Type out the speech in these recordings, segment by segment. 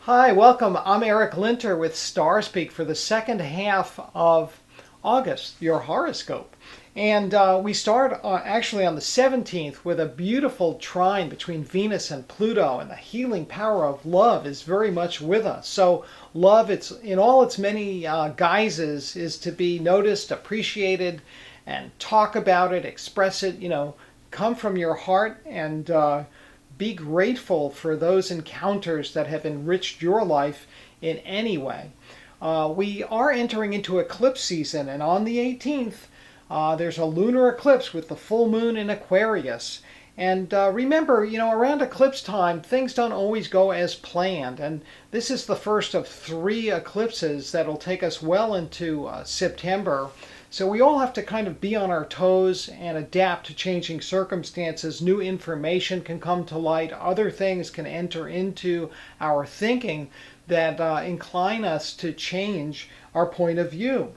Hi, welcome. I'm Eric Linter with Starspeak for the second half of August, your horoscope. And we start actually on the 17th with a beautiful trine between Venus and Pluto, and the healing power of love is very much with us. So, love, it's in all its many guises, is to be noticed, appreciated, and talk about it, express it, come from your heart and be grateful for those encounters that have enriched your life in any way. We are entering into eclipse season, and on the 18th, there's a lunar eclipse with the full moon in Aquarius. And remember, around eclipse time, things don't always go as planned. And this is the first of 3 eclipses that'll take us well into September. So we all have to kind of be on our toes and adapt to changing circumstances. New information can come to light. Other things can enter into our thinking that incline us to change our point of view.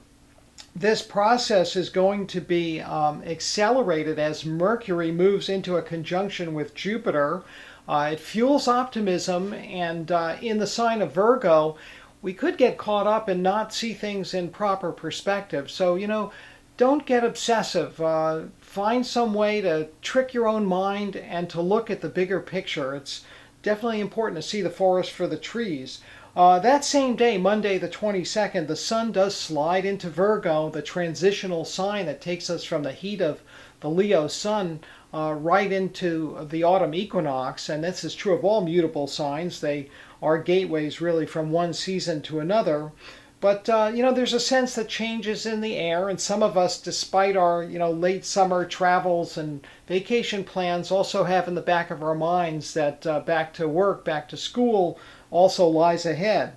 This process is going to be accelerated as Mercury moves into a conjunction with Jupiter. It fuels optimism, and in the sign of Virgo, we could get caught up and not see things in proper perspective. So, don't get obsessive. Find some way to trick your own mind and to look at the bigger picture. It's definitely important to see the forest for the trees. That same day, Monday the 22nd, the sun does slide into Virgo, the transitional sign that takes us from the heat of the Leo sun right into the autumn equinox. And this is true of all mutable signs. They are gateways really from one season to another. But, there's a sense that change is in the air, and some of us, despite our, late summer travels and vacation plans, also have in the back of our minds that back to work, back to school also lies ahead.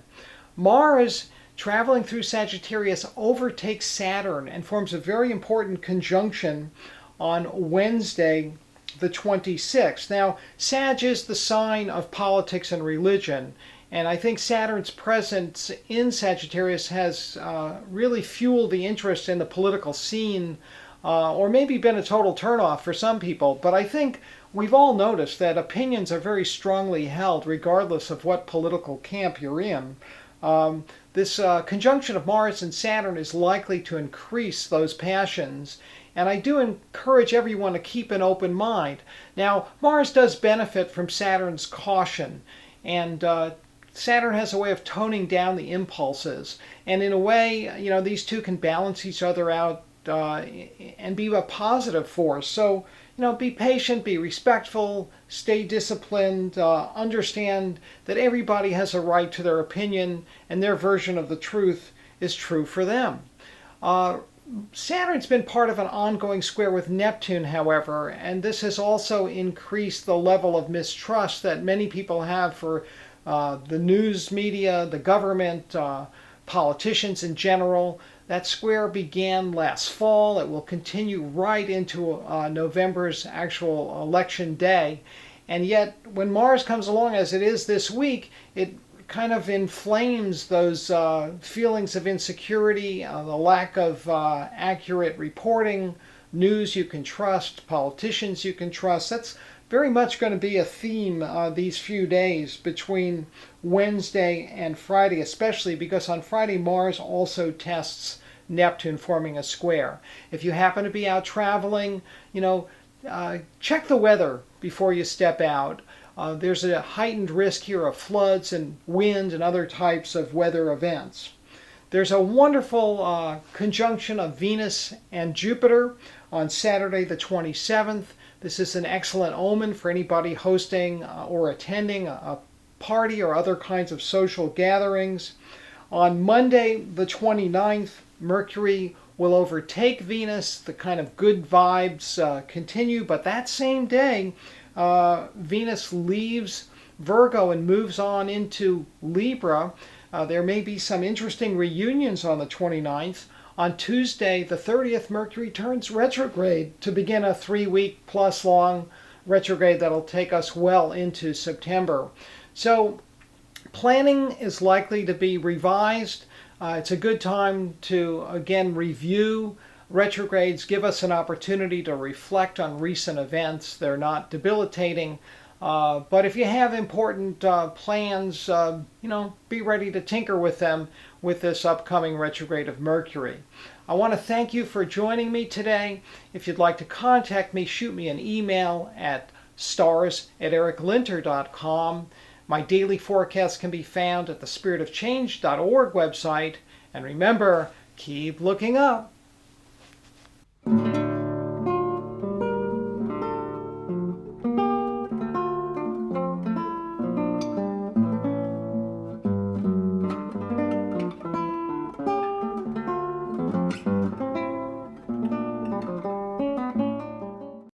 Mars, traveling through Sagittarius, overtakes Saturn and forms a very important conjunction on Wednesday, the 26th. Now, Sag is the sign of politics and religion, and I think Saturn's presence in Sagittarius has really fueled the interest in the political scene, or maybe been a total turnoff for some people. But I think we've all noticed that opinions are very strongly held regardless of what political camp you're in. This conjunction of Mars and Saturn is likely to increase those passions, and I do encourage everyone to keep an open mind. Now, Mars does benefit from Saturn's caution, and Saturn has a way of toning down the impulses. And in a way, these two can balance each other out and be a positive force. So, be patient, be respectful, stay disciplined, understand that everybody has a right to their opinion, and their version of the truth is true for them. Saturn's been part of an ongoing square with Neptune, however, and this has also increased the level of mistrust that many people have for the news media, the government, politicians in general. That square began last fall. It will continue right into November's actual election day. And yet, when Mars comes along, as it is this week, it kind of inflames those feelings of insecurity, the lack of accurate reporting, news you can trust, politicians you can trust. That's very much going to be a theme these few days between Wednesday and Friday, especially because on Friday Mars also tests Neptune, forming a square. If you happen to be out traveling, check the weather before you step out. There's a heightened risk here of floods and wind and other types of weather events. There's a wonderful conjunction of Venus and Jupiter on Saturday the 27th. This is an excellent omen for anybody hosting or attending a party or other kinds of social gatherings. On Monday the 29th, Mercury will overtake Venus. The kind of good vibes continue, but that same day, Venus leaves Virgo and moves on into Libra. There may be some interesting reunions on the 29th. On Tuesday, the 30th, Mercury turns retrograde to begin a 3-week plus long retrograde that'll take us well into September. So planning is likely to be revised. It's a good time to, again, review. Retrogrades give us an opportunity to reflect on recent events. They're not debilitating. But if you have important plans, be ready to tinker with them with this upcoming retrograde of Mercury. I want to thank you for joining me today. If you'd like to contact me, shoot me an email at stars@ericlinter.com. My daily forecast can be found at the spiritofchange.org website. And remember, keep looking up.